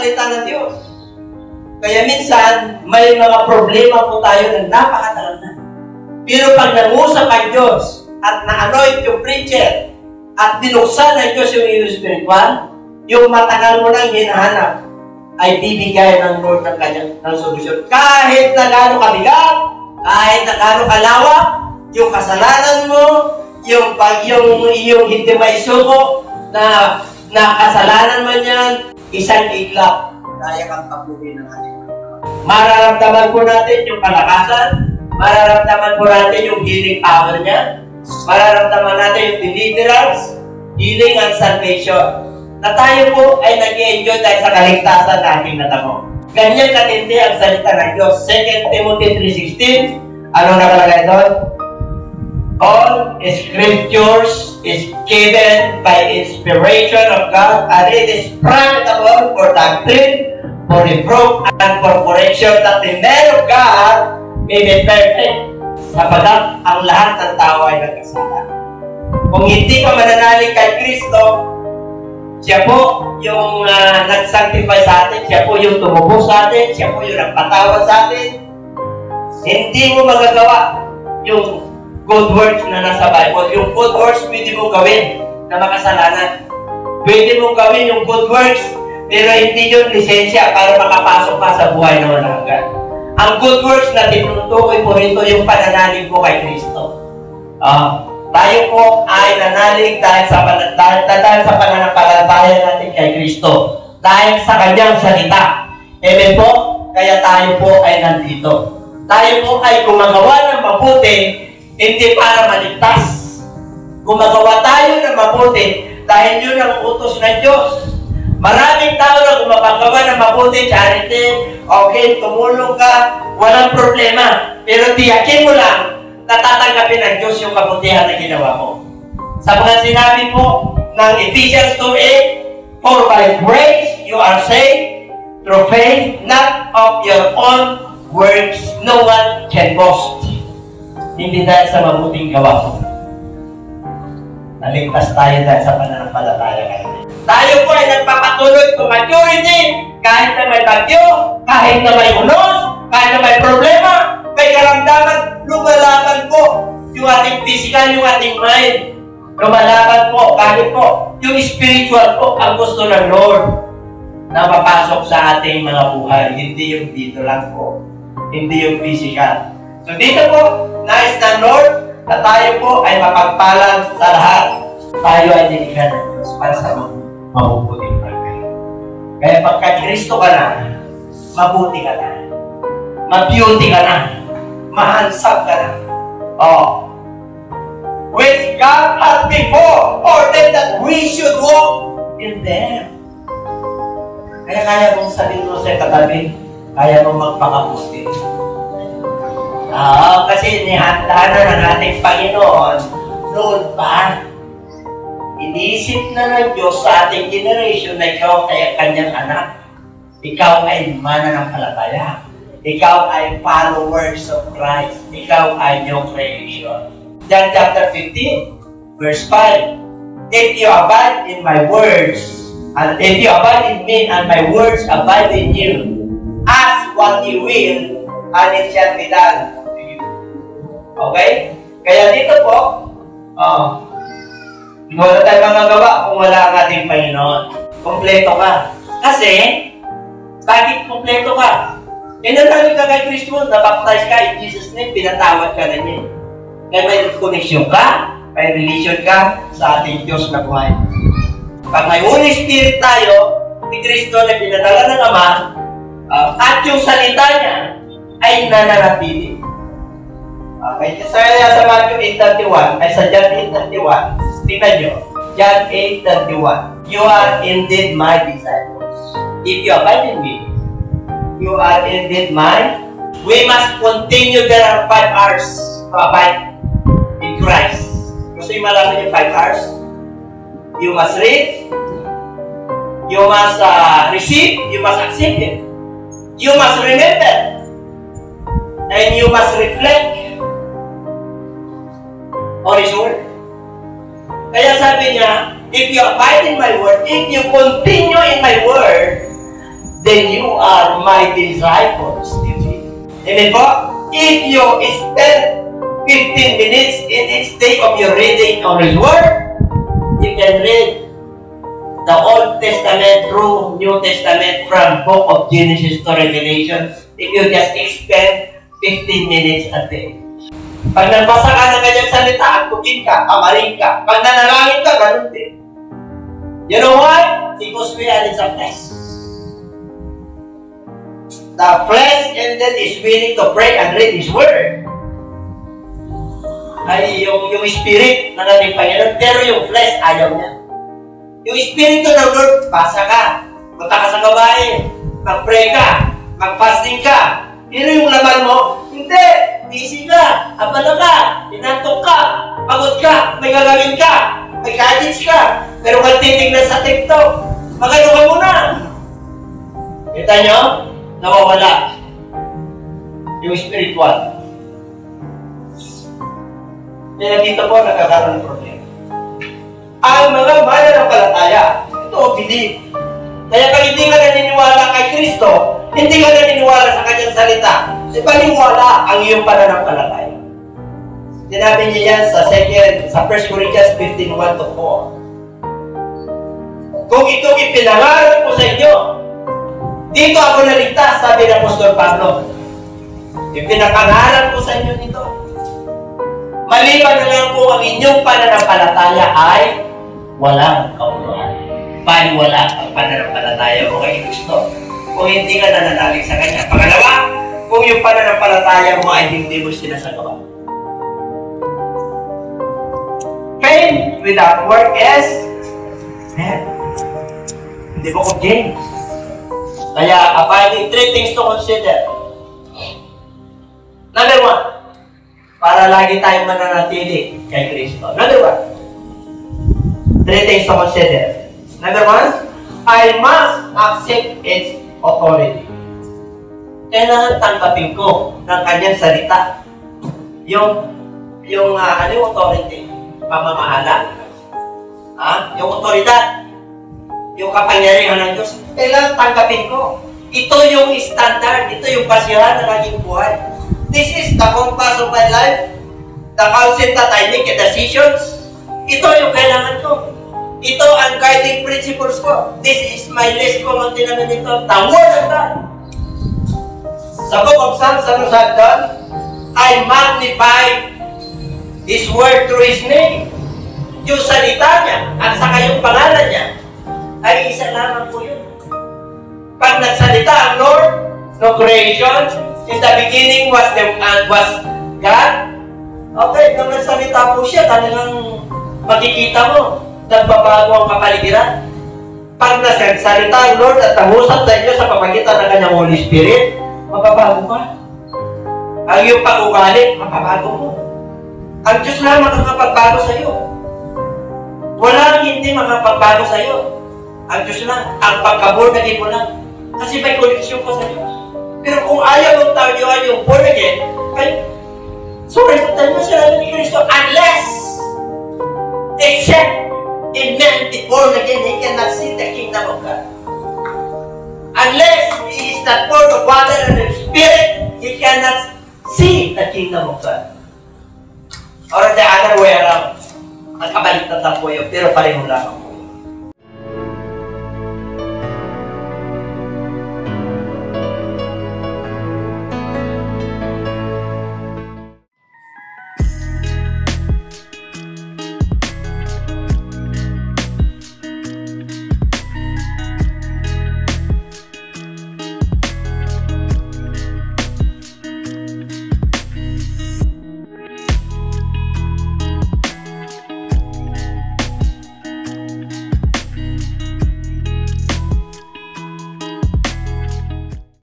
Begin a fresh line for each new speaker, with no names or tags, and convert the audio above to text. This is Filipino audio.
salita ng Diyos. Kaya minsan, may mga problema po tayo na napakatagal na. Pero pag nangusap ang Diyos at na-anoint yung preacher at binuksan ng Diyos yung iyong spiritual, yung matagal mo nang hinahanap ay bibigay ng Lord ng kanyang solusyon. Kahit na gaano kabigat, kahit na gaano kalawak, yung kasalanan mo, yung hindi maisuko na kasalanan man yan, isang iglap, kaya kang tapunin ng ating Panginoon. Mararamdaman po natin yung kalakasan, mararamdaman po natin yung healing power niya, mararamdaman natin yung deliverance, healing and salvation. Na tayo po ay nag-i-enjoy dahil sa kaligtasan na ating natamo. Ganyan katindi ang salita ng Diyos. 2 Timothy 3:16, ano nakalagay doon? All scriptures is given by inspiration of God, and it is profitable for doctrine, for reproof, and for correction, that the man of God may be perfect. Sapagkat ang lahat ng tao ay nagkasala. Kung hindi ka mananalig kay Kristo, siya po yung nag-sanctify sa atin, siya po yung tumubos sa atin, siya po yung nagpatawad sa atin. Hindi mo magagawa yung good works na nasa Bible. Yung good works, pwede mong gawin na makasalanan. Pwede mong gawin yung good works, pero hindi yung lisensya para makapasok ka sa buhay na walang hanggan. Ang good works na tinutukoy po rito yung pananalig mo kay Kristo. Tayo po ay nanalig dahil sa pananampalataya natin kay Kristo. Dahil sa kanyang salita. Amen po? Kaya tayo po ay nandito. Tayo po ay gumagawa ng mabuti, hindi para maligtas. Gumagawa tayo ng mabuti dahil yun ang utos ng Diyos. Maraming tao na gumagawa ng mabuti, charity, okay, tumulong ka, walang problema. Pero tiyakin mo lang, natatanggapin ng Diyos yung kabutihan na ginawa mo. Sa mga sinabi po ng Ephesians 2:8, for by grace you are saved through faith, not of your own works, no one can boast. Hindi dahil sa mabuting gawa mo. Naligtas tayo dahil sa pananampalataya kayo. Tayo po ay nagpapatuloy to maturity kahit na may bagyo, kahit na may unos, kahit na may problema, may karamdaman, lumalaban po yung ating physical, yung ating mind. Lumalaban po, kahit po, yung spiritual po, ang gusto ng Lord na mapasok sa ating mga buhay. Hindi yung dito lang po. Hindi yung physical. So dito po, nais ng Lord na tayo po ay mapagpalan sa lahat. Tayo ay dinigyan ng Diyos para sa mabubuting bagay. Kaya pagka Kristo ka na, mabuti ka na. Ma-beauty ka na. Mahansap ka na. Which God has before ordered that we should walk in them. Kaya mong sabihin mo sa katabi, kaya mong magpakabuti. Kasi nihanda na ng ating Panginoon noon pa. Iniisip na ng Diyos sa ating generation na ikaw ay kanyang anak. Ikaw ay mananampalataya. Ikaw ay followers of Christ. Ikaw ay new creation. John chapter 15, verse 5. If you abide in my words, and if you abide in me, and my words abide in you, ask what you will, and it shall be done to you. Okay? Kaya dito po, wala tayong magagawa kung wala ang ating Panginoon. Kompleto ka. Kasi, bakit kompleto ka? Nananalig ka kay Kristo, nabaptize ka in Jesus' name, pinatawad ka na niya. Kaya may connection ka, may relation ka sa ating Diyos na buhay. Pag may Holy Spirit tayo, ni Kristo na pinadala ng Ama, at yung salita niya ay nananatili. Okay, sa Matthew 8:31, ay sa John 8:31, tingnan nyo, John 8:31, you are indeed my disciples. If you abide in me, you are indeed mine. We must continue. There are 5 hours to abide in Christ. Gusto yung malaman yung 5 hours? You must read, you must receive, you must accept it. You must remember, and you must reflect on His Word. Kaya sabi niya, if you abide in my Word, if you continue in my Word, then you are my disciples. Amen po? If you spend 15 minutes in each day of your reading on His Word, you can read the Old Testament through New Testament from book of Genesis to Revelation if you just spend 15 minutes a day. Pag nagbasa ka ng kanyang salita, agtukin ka, amarin ka. Pag nanalangin ka, ganun din. You know why? Because we are in the flesh. The flesh indeed is willing to pray and read His Word. Ay, yung spirit ng ating Panginoon, pero yung flesh, ayaw niya. Yung Espiritu ng Lord, basa ka, punta ka sa gawain, mag-pray ka, mag-fasting ka. Pero yung laman mo, hindi, busy ka, abala ka, inantok ka, pagod ka, may gagawin ka, may gadgets ka, pero kung titignan sa TikTok, magano ka muna. Kita nyo? Nawawala yung spiritual. Kaya dito po nagkakaroon ng problema. Ang mga mananampalataya, ito believe. Kaya kung hindi ka naniniwala kay Kristo, hindi ka naniniwala sa kanyang salita, di paniwala ang iyong pananampalataya. Sinabi niya yan sa 1 Corinthians 15:1-4. Kung ito ipinangaral ko sa inyo, dito ako naligtas, sabi ng Apostol Pablo. Ipinapangaral ko sa inyo dito. Maliban na lang po ang inyong pananampalataya ay walang kabuluhan. Wala ang pananampalataya mo kay Kristo kung hindi ka nananalig sa Kanya. Pangalawa, kung yung pananampalataya mo ay hindi mo sinasagawa. Faith without work is dead. Hindi mo ko James. Kaya, abiding 3 things to consider. Number 1, para lagi tayong mananatili kay Kristo. Number 1, 3 things to consider. Number 1, I must accept its authority. Kailangan tanggapin ko ng kanyang salita. Yung authority? Pamamahala? Yung otoridad? Yung kapangyarihan ng Diyos? Kailangan tanggapin ko. Ito yung standard. Ito yung basihan ng aking buhay. This is the compass of my life. The counsel that I make decisions. Ito yung kailangan ko. Ito ang guiding principles ko. This is my list ko ng tinamin ito. The Word of God. Sa book of Psalms, ano sabi doon? I magnify His Word through His name. Yung salita niya at saka yung pangalan niya ay isa lamang po yun. Pag nagsalita ang Lord, no creation, in the beginning was God. Okay, nung nagsalita po siya, talagang makikita mo, nagbabago ang kapaligiran. Pag nagsalita ang Lord at nangusap sa inyo sa pamagitan ng kanyang Holy Spirit, mababago ka. Ang iyong pag-ugali, mababago mo. Ang Diyos lang makakapagbago sa iyo. Walang hindi makapagbago sa iyo. Ang Diyos lang, ang pagka-born again mo lang. Kasi may koneksyon ko sa Diyos. Pero kung ayaw mong tawag yung born again, ay, sorry, puntan mo sila ni Kristo unless, except, a man be born again, he cannot see the kingdom of God. Unless he is not born of water and the Spirit, he cannot see the kingdom of God. Or the other way around. Ang kabaliktad po yun, pero pareho lang.